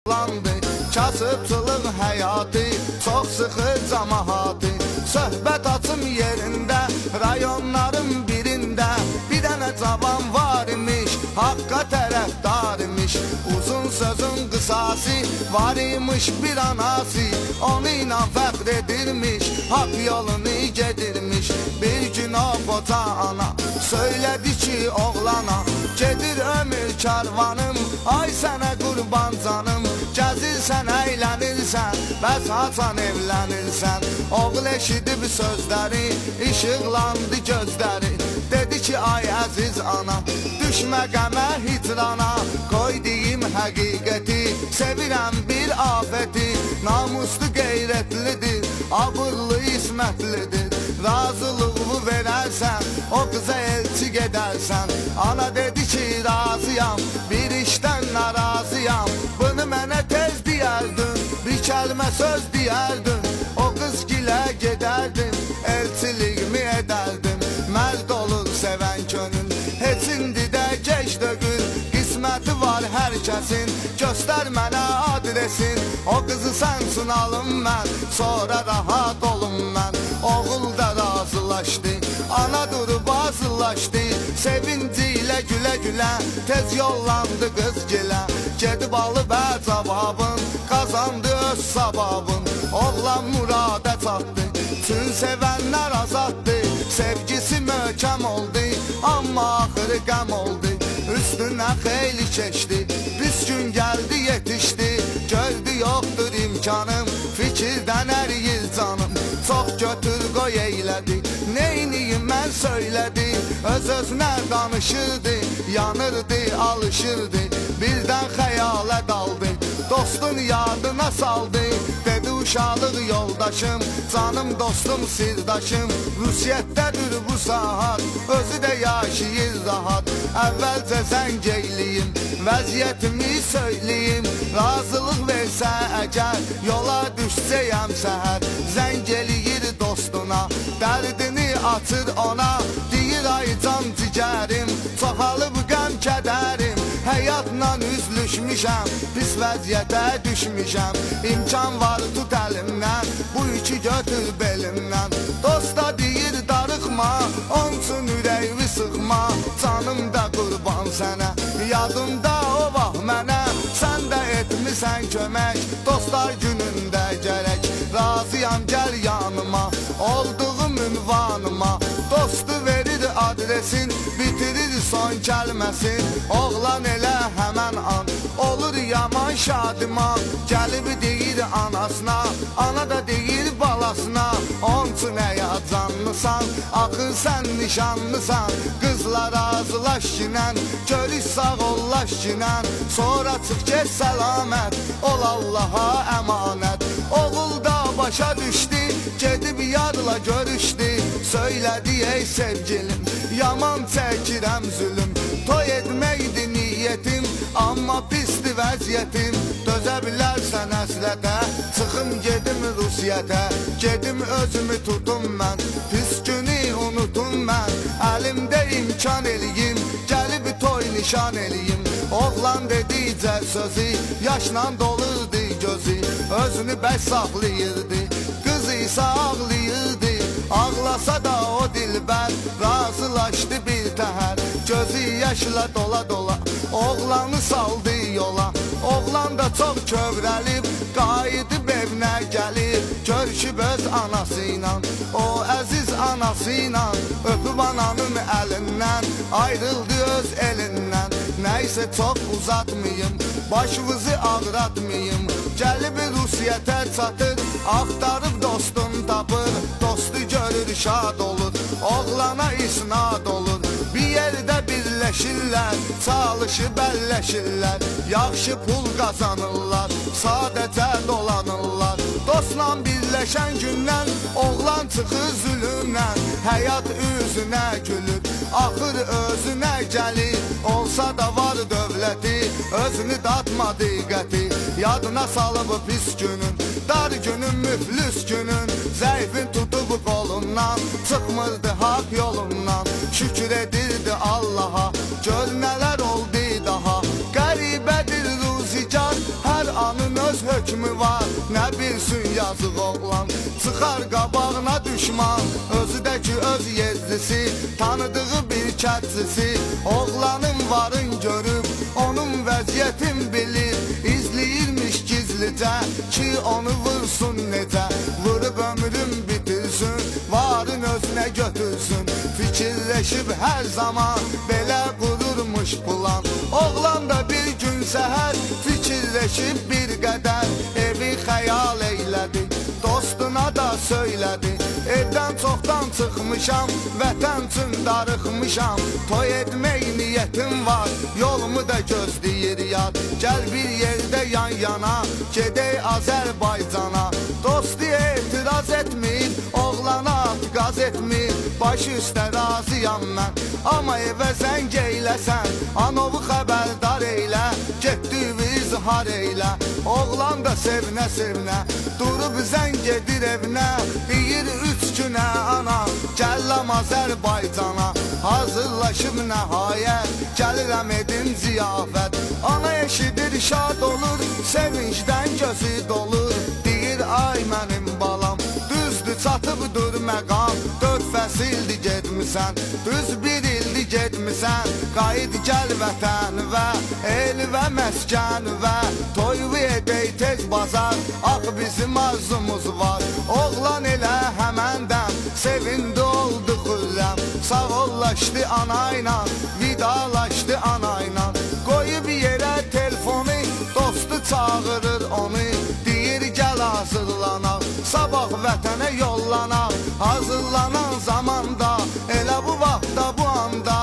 Landı, kasıbçılıq həyatı, çox sıxı cəmaatı. Söhbət açım yerində, rayonların birində bir dənə cavan var imiş, haqqa tərəfdar imiş. Uzun sözün qısası var imiş bir anası, onu ilə fəxr edirmiş, haqq yolunu gedirmiş. Bir gün o qoca ana söylədi ki oğlana, gedir ömür karvanım, ay sənə qurban canım. Gəzirsən, əylənirsən, bəs haçan evlənirsən. Oğul eşidib sözləri, işıqlandı gözləri. Dedi ki ay əziz ana, düşmə qəmə hitrana. Qoy deyim həqiqəti, sevirəm bir afəti. Namuslu qeyrətlidir, abırlı ismətlidir. Razılığı verərsən, o qıza elçi gedərsən. Ana dedi ki razıyam, bir işdən narazıyam. Bunu mənə tez deyərdin, bir kəlmə söz deyərdin. O qız gilə gedərdim, elçiliğimi edərdim. Mərd olur sevən könül, heç indi də geç dögül. Qisməti var hər kəsin, göstər mənə adresin. O qızı sən sunalım mən, sonra rahat olum mən. Oğul da razılaşdı, ana durub azılaşdı. Sevinci ilə gülə gülə, tez yollandı qız gilə. Gedib alıp cavabın, kazandı öz sababın. Oğlan murada çatdı, tüm sevənlər azaddı. Sevgisi möhkəm oldu, amma axırı qəm oldu. Üstünə xeyli keçdi, biz gün gəldi yetişdi. Gördü yoxdur imkanım, fikirdən əriyir canım. Çox götür qoy eylədi, neyniyim mən söylədi. Öz-özünə danışırdı, yanırdı, alışırdı. Birdən xəyala daldı, dostun yadına saldı. Dedi uşaqlıq yoldaşım, canım dostum sirdaşım. Rusiyyətdədir bu saat, özü də yaşayır rahat. Əvvəlcə zəng eyliyim, vəziyyətimi söyleyim. Razılıq versə əgər, yola düşsəyəm səhər. Zəng eləyir dostuna, dərdini açır ona. Deyir ay can cigərim, çoxalıb qəm kədərim. Həyatla üzlüşmüşəm, pis vəziyyətə düşmüşəm. İmkan var tut əlimdən, bu yükü götür belimdən. Dosta deyir darıxma, onun üçün ürəyimi sıxma. Canım da qurban sənə, yadımda o vaxt mənə. Sən də etmisən kömək, dostlar günündə gərək. Razıyam gəl yanıma, olduğum ünvanıma. Dostu verir adresin, bitirir son kəlməsin. Oğlan elə həmən an, olur yaman şadıman. Gəlib deyir anasına, ana da deyir balasına. Onun üçün əya canlısan, axı sən nişanlısan. Qızlar razılaş kinən, görüş sağ ollaş kinən. Sonra çıx get səlamət, ol Allaha əmanət. Oğul da başa düşdü, gedib yarla görüşdü. Söylədi ey sevgilim, yaman çəkirəm zülüm. Toy etməkdi niyyətim, amma pisdi vəziyyətim. Dözə bilərsən həsrətə, çıxım gedim Rusiyyətə. Gedim özümü tutum mən, pis günü unutum mən. Əlimdə imkan eləyim, gəlib toy nişan eləyim. Oğlan dedikcə sözü, yaşla dolurdu gözü. Özünü bəs saxlayırdı, qız isə ağlayırdı. Ağlasa da o dilbər, razılaşdı bir təhər. Gözü yaşla dola dola, oğlanı saldı yola. Oğlan da çox kövrəlib, qayıdıb evinə gəlib. Görüşüb öz anasıyla, o əziz anasıyla. Öpüb ananın əlindən, ayrıldı öz elindən. Nəysə çox uzatmayım, başınızı ağratmayım. Gəlib Rusiyyətə çatır, axtarıb dostun tapır. Dostu görür şad olur, oğlana isnad olur. Bir yerdə birləşirlər, çalışıb əlləşirlər. Yaxşı pul qazanırlar, sadəcə dolanırlar. Dostla birləşən gündən, oğlan çıxır zülümdən. Həyat üzünə gülür, axır özünə gəlir. Olsa da var dövləti, özünü datma diqqəti. Yadına salıb pis günün, dar günün, müflüs günün. Zəifin tutub qolundan, çıxmırdı haq yolundan. Şükür edirdi Allaha, gör nələr oldu daha. Qəribədir ruzigar, hər an Oğlanın öz hökmü var, nə bilsin yazıq oğlan. Çıxar qabağına düşman, özü də ki öz yerzisi, tanıdığı bir kətçisi. Oğlanın varın görüb, onun vəziyyətin bilir, izləyirmiş gizlicə ki onu vursun necə. Vurub ömrün bitirsin, varın özünə götürsün. Fikirləşib hər zaman belə qururmuş plan. Oğlan da bir gün səhər fikirləşib bir qədər, evi xəyal eylədi, dostuna da söylədi. Evdən çoxdan çıxmışam, vətən üçün darıxmışam. Toy etmək niyyətim var, yolumu da gözləyir yad. Gəl bir yerdə yan yana, gedək Azərbaycana. Dostu etiraz etmir, oğlana qaz etmir. Baş üstə razıyam mən, amma evə zəng eyləsən, anovu xəbərdar eylə, getdiyimiz har eylə. Oğlan da sevinə sevinə, durub zəng edir evinə, deyir 3 günə ana, gələm Azərbaycana. Hazırlaşıb nəhayət, gəlirəm edim ziyafət. Ana eşidir şad olur, sevincdən gözü dolur. Deyir ay mənim balam, düzdür çatıbdır məqam. 4 fəsildir getmisən, düz 1 ildir getmisən. Qayıt gəl vətənivə, el və məskənivə. Toyvu edək tez bazar, ax bizim arzumuz var. Oğlan elə həməndən, sevindi oldu xürrəm. Sağollaşdı anayla, vidalaşdı anayla. Qoyub yerə telefonu, dostu çağırır onu. Deyir gəl hazırlanaq, sabah vətənə yollanaq. Hazırlanan zamanda, elə bu vaxtda bu anda,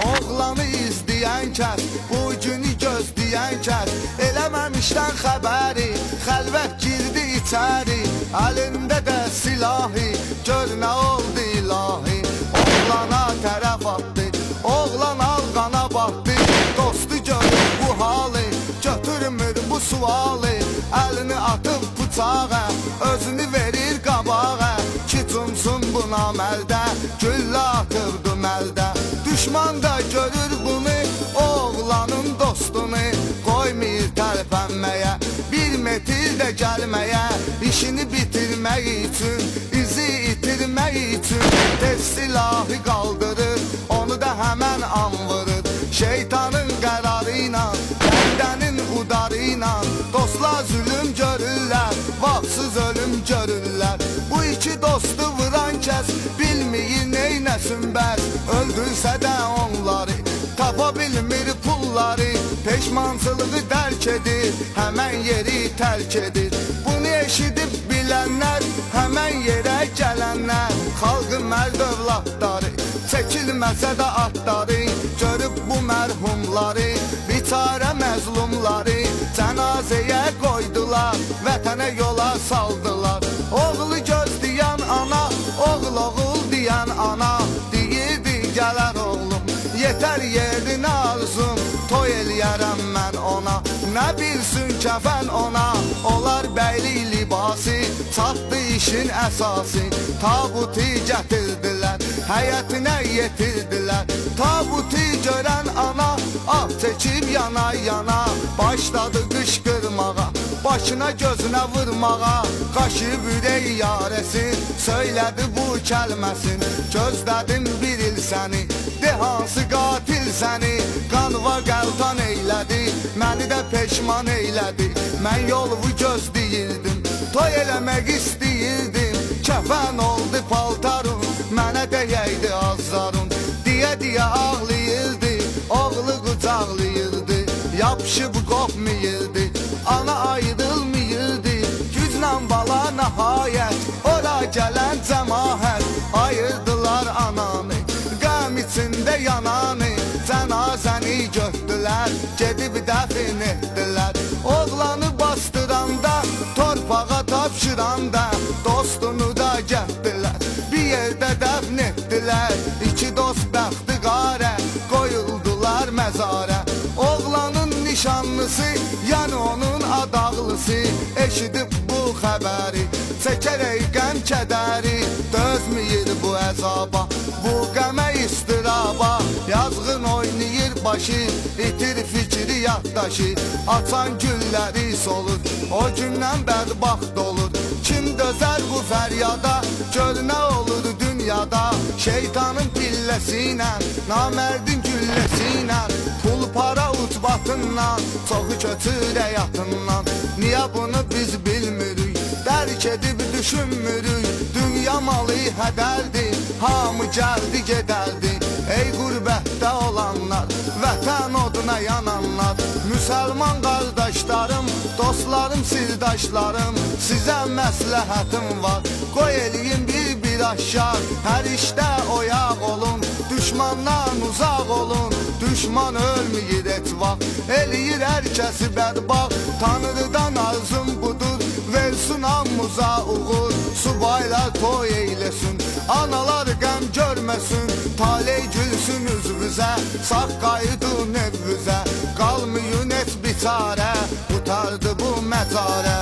oğlanı izləyən kəs, bu günü gözləyən kəs, eləməmişdən xəbəri, xəlvət girdi içəri. Əlində də silahı, gör nə oldu ilahi. Oğlana tərəf atdı, oğlan alqana batdı. Dostu görür bu halı, götürmür bu sualı. Əlini atıb bıçağa, özünü verir qabağa. Ki tutsun bu naməldə, güllə atırdı məldə. Düşman da görür bunu, oğlanın dostunu. Qoymayır tərpənməyə, 1 metr də gəlməyə. İşini bitirmək üçün, izi itirmək üçün, tez silahı qaldırır, onu da həmən an vurur. Şeytanın qərarı ilə, bəndənin udarı ilə, dostlar zülüm görürlər, vaxtsız ölüm görürlər. Bu iki dostu vuran kəs bilmir neynəsin bəs, öldürsə də onları, tapa bilmir pulları. Peşmançılığı dərk edir, həmən yeri tərk edir. Bunu eşidib bilənlər, həmən yerə gələnlər. Xalqın mərd övladları, çəkilməsə də atları, görüb bu mərhumları, biçarə məzlumları. Cənazəyə qoydular, vətənə yola saldılar. Oğlu gözləyən ana, oğul deyən ana, deyirdi gələr oğlum, yetər yerinə arzum. Toy eləyərəm mən ona, nə bilsin kəfən ona. Olar bəylik libası, çatdı işin əsası. Tabutu gətirdilər, həyətinə yetirdilər. Tabutu görən ana, ah çəkib yana yana. Başladı qışqırmağa, başına gözünə vurmağa. Qaşıb ürək yarəsin, söylədi bu kəlməsin. Gözlədim bir il səni, de hansı qatil səni. Qanva qəltan eylədi, məni də peşman eylədi. Mən yolumu gözləyirdim, toy eləmək istəyirdim. Kəfən oldu paltarım, mənə dəyəydi azlarım. Deyə ağlayırdı, oğlu qucaqlayırdı. Yapışıb qopmayırdı, ana ayrılmayırdı. Güclə bala nəhayət, ora gələn cəmahət. Ayırdılar ananı, qəm içində yananı. Cənazəni götdülər, gedib dəfin etdilər. Oğlanı bastıranda, torpağa tapşıranda, dostunu da gətdilər, bir yerdə dəfn etdilər. İki dost bəxti qarə, qoyuldular məzarə. Oğlanın nişanlısı, yəni onun adaqlısı, eşidib bu xəbəri çəkərək qəm kədəri dözməyir bu əzaba bu qəmə istiraba yazğın oynayır başı itir fikri yaddaşı açan gülləri solur o gündən bədbaxt olur kim dözər bu fəryada gör nə olur dünyada şeytanın pilləsinə namərdin gülləsinə pul para utbatından çoxu kötür həyatından niyə bunu biz bilmirik dərk edib düşünmürük dünya malı hədərdir hamı gəldi gedərdi ey qürbətdə olanlar vətən oduna yananlar müsəlman qardaşlarım dostlarım sirdaşlarım sizə məsləhətim var qoy eləyin bir aşağı hər işdə oyaq olun düşmandan uzaq olun düşman ölməyir etvað eləyir hər kəsi bədbaxt Tanrıdan arzum budur versin ammuza uğur subaylar toy eylesin analar qəm görməsin taley gülsün üzvüzə sağ qayıdın evvüzə qalmayın et biçarə qutardı bu məcarə